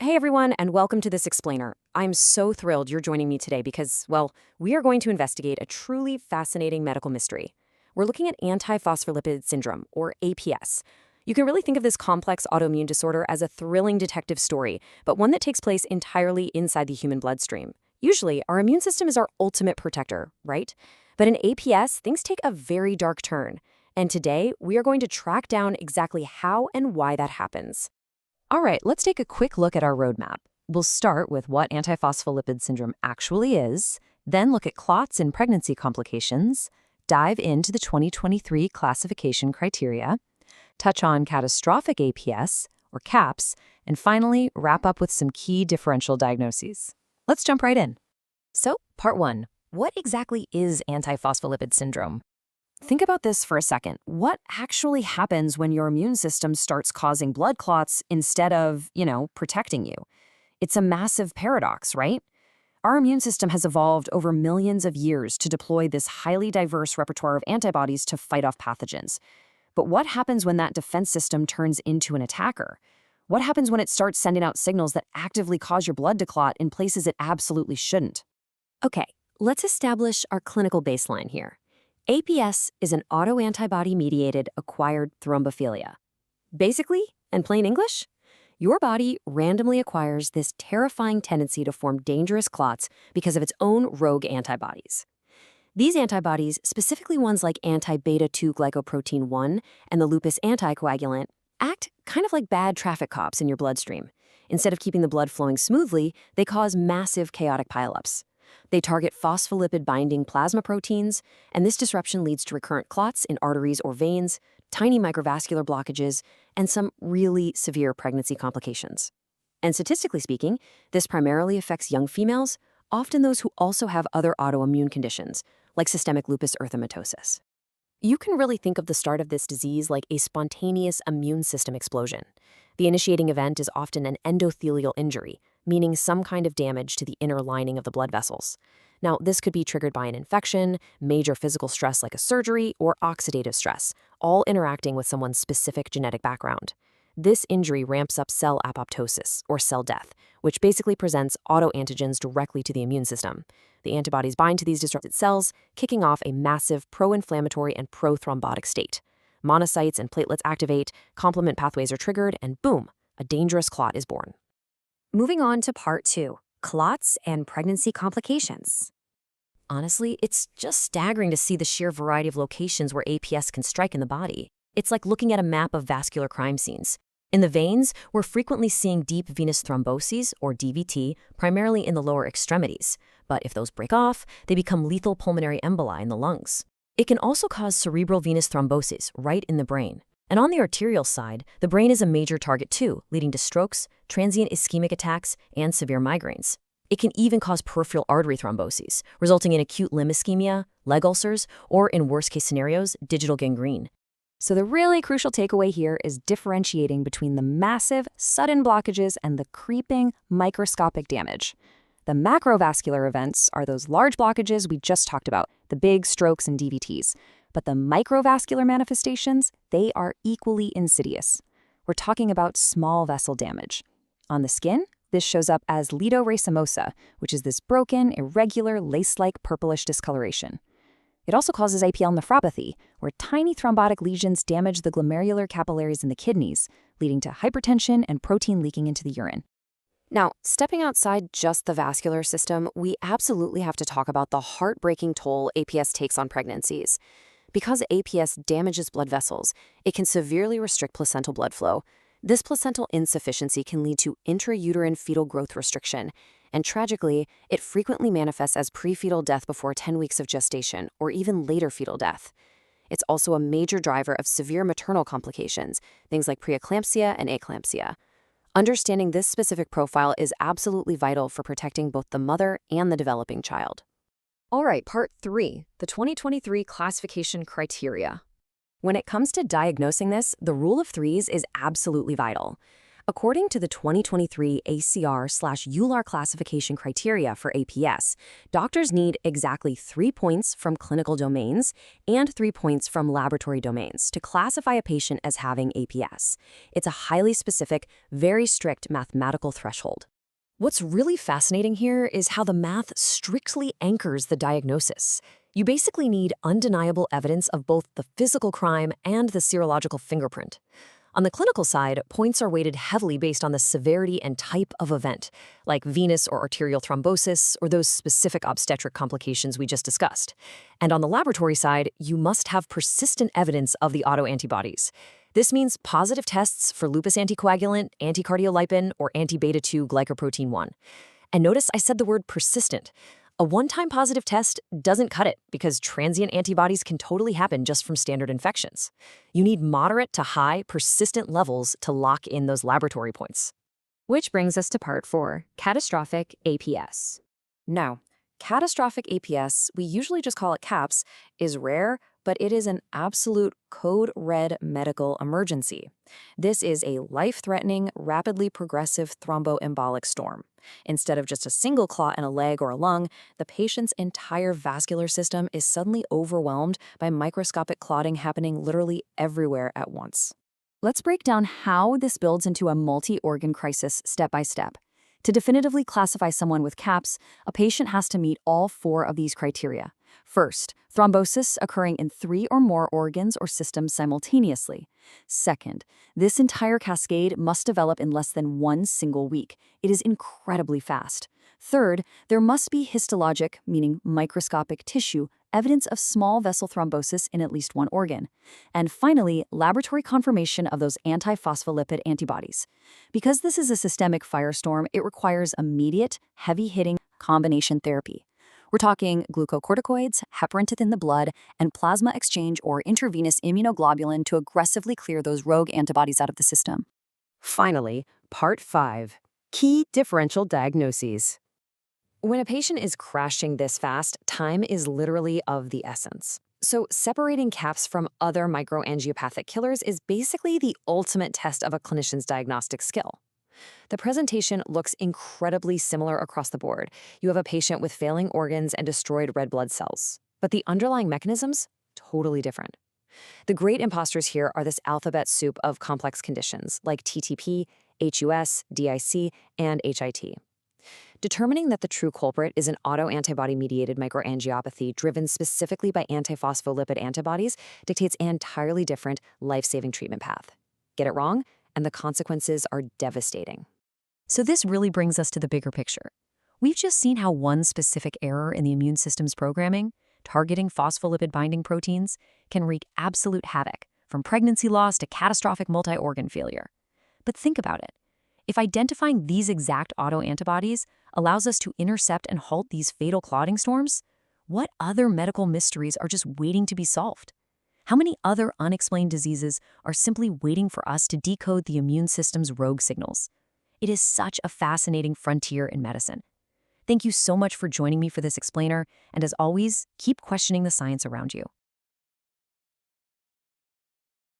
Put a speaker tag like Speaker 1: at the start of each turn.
Speaker 1: Hey everyone, and welcome to this explainer. I'm so thrilled you're joining me today because, well, we are going to investigate a truly fascinating medical mystery. We're looking at Antiphospholipid Syndrome, or APS. You can really think of this complex autoimmune disorder as a thrilling detective story, but one that takes place entirely inside the human bloodstream. Usually, our immune system is our ultimate protector, right? But in APS, things take a very dark turn. And today, we are going to track down exactly how and why that happens. All right, let's take a quick look at our roadmap. We'll start with what antiphospholipid syndrome actually is, then look at clots and pregnancy complications, dive into the 2023 classification criteria, touch on catastrophic APS, or CAPS, and finally wrap up with some key differential diagnoses. Let's jump right in. So, part 1. What exactly is antiphospholipid syndrome? Think about this for a second. What actually happens when your immune system starts causing blood clots instead of, protecting you? It's a massive paradox, right? Our immune system has evolved over millions of years to deploy this highly diverse repertoire of antibodies to fight off pathogens. But what happens when that defense system turns into an attacker? What happens when it starts sending out signals that actively cause your blood to clot in places it absolutely shouldn't? Okay, let's establish our clinical baseline here. APS is an autoantibody-mediated acquired thrombophilia. Basically, in plain English, your body randomly acquires this terrifying tendency to form dangerous clots because of its own rogue antibodies. These antibodies, specifically ones like anti-beta-2 glycoprotein 1 and the lupus anticoagulant, act kind of like bad traffic cops in your bloodstream. Instead of keeping the blood flowing smoothly, they cause massive chaotic pileups. They target phospholipid-binding plasma proteins, and this disruption leads to recurrent clots in arteries or veins, tiny microvascular blockages, and some really severe pregnancy complications. And statistically speaking, this primarily affects young females, often those who also have other autoimmune conditions, like systemic lupus erythematosus. You can really think of the start of this disease like a spontaneous immune system explosion. The initiating event is often an endothelial injury, meaning some kind of damage to the inner lining of the blood vessels. Now, this could be triggered by an infection, major physical stress like a surgery, or oxidative stress, all interacting with someone's specific genetic background. This injury ramps up cell apoptosis, or cell death, which basically presents autoantigens directly to the immune system. The antibodies bind to these disrupted cells, kicking off a massive pro-inflammatory and pro-thrombotic state. Monocytes and platelets activate, complement pathways are triggered, and boom, a dangerous clot is born. Moving on to part 2, clots and pregnancy complications. Honestly, it's just staggering to see the sheer variety of locations where APS can strike in the body. It's like looking at a map of vascular crime scenes. In the veins, we're frequently seeing deep venous thromboses, or DVT, primarily in the lower extremities. But if those break off, they become lethal pulmonary emboli in the lungs. It can also cause cerebral venous thrombosis right in the brain. And on the arterial side, the brain is a major target too, leading to strokes, transient ischemic attacks, and severe migraines. It can even cause peripheral artery thromboses, resulting in acute limb ischemia, leg ulcers, or in worst-case scenarios, digital gangrene. So the really crucial takeaway here is differentiating between the massive, sudden blockages and the creeping, microscopic damage. The macrovascular events are those large blockages we just talked about, the big strokes and DVTs. But the microvascular manifestations, they are equally insidious. We're talking about small vessel damage. On the skin, this shows up as lidoracemosa, which is this broken, irregular, lace-like purplish discoloration. It also causes APL nephropathy, where tiny thrombotic lesions damage the glomerular capillaries in the kidneys, leading to hypertension and protein leaking into the urine. Now, stepping outside just the vascular system, we absolutely have to talk about the heartbreaking toll APS takes on pregnancies. Because APS damages blood vessels, it can severely restrict placental blood flow. This placental insufficiency can lead to intrauterine fetal growth restriction, and tragically, it frequently manifests as prefetal death before 10 weeks of gestation, or even later fetal death. It's also a major driver of severe maternal complications, things like preeclampsia and eclampsia. Understanding this specific profile is absolutely vital for protecting both the mother and the developing child. All right, part 3, the 2023 classification criteria. When it comes to diagnosing this, the rule of threes is absolutely vital. According to the 2023 ACR/EULAR classification criteria for APS, doctors need exactly 3 points from clinical domains and 3 points from laboratory domains to classify a patient as having APS. It's a highly specific, very strict mathematical threshold. What's really fascinating here is how the math strictly anchors the diagnosis. You basically need undeniable evidence of both the physical crime and the serological fingerprint. On the clinical side, points are weighted heavily based on the severity and type of event, like venous or arterial thrombosis or those specific obstetric complications we just discussed. And on the laboratory side, you must have persistent evidence of the autoantibodies. This means positive tests for lupus anticoagulant, anticardiolipin, or anti-beta-2 glycoprotein 1. And notice I said the word persistent. A one-time positive test doesn't cut it because transient antibodies can totally happen just from standard infections. You need moderate to high, persistent levels to lock in those laboratory points. Which brings us to part 4, catastrophic APS. Now, catastrophic APS, we usually just call it CAPS, is rare, but it is an absolute code red medical emergency. This is a life-threatening, rapidly progressive thromboembolic storm. Instead of just a single clot in a leg or a lung, the patient's entire vascular system is suddenly overwhelmed by microscopic clotting happening literally everywhere at once. Let's break down how this builds into a multi-organ crisis step by step. To definitively classify someone with CAPS, a patient has to meet all 4 of these criteria. First, thrombosis occurring in 3 or more organs or systems simultaneously. Second, this entire cascade must develop in less than 1 single week. It is incredibly fast. Third, there must be histologic, meaning microscopic tissue, evidence of small vessel thrombosis in at least 1 organ. And finally, laboratory confirmation of those antiphospholipid antibodies. Because this is a systemic firestorm, it requires immediate, heavy-hitting combination therapy. We're talking glucocorticoids, heparin in the blood, and plasma exchange or intravenous immunoglobulin to aggressively clear those rogue antibodies out of the system. Finally, part 5, key differential diagnoses. When a patient is crashing this fast, time is literally of the essence. So separating CAPS from other microangiopathic killers is basically the ultimate test of a clinician's diagnostic skill. The presentation looks incredibly similar across the board. You have a patient with failing organs and destroyed red blood cells. But the underlying mechanisms? Totally different. The great imposters here are this alphabet soup of complex conditions like TTP, HUS, DIC, and HIT. Determining that the true culprit is an autoantibody-mediated microangiopathy driven specifically by antiphospholipid antibodies dictates an entirely different, life-saving treatment path. Get it wrong, and the consequences are devastating. So this really brings us to the bigger picture. We've just seen how one specific error in the immune system's programming, targeting phospholipid-binding proteins, can wreak absolute havoc, from pregnancy loss to catastrophic multi-organ failure. But think about it. If identifying these exact autoantibodies allows us to intercept and halt these fatal clotting storms, what other medical mysteries are just waiting to be solved? How many other unexplained diseases are simply waiting for us to decode the immune system's rogue signals? It is such a fascinating frontier in medicine. Thank you so much for joining me for this explainer, and as always, keep questioning the science around you.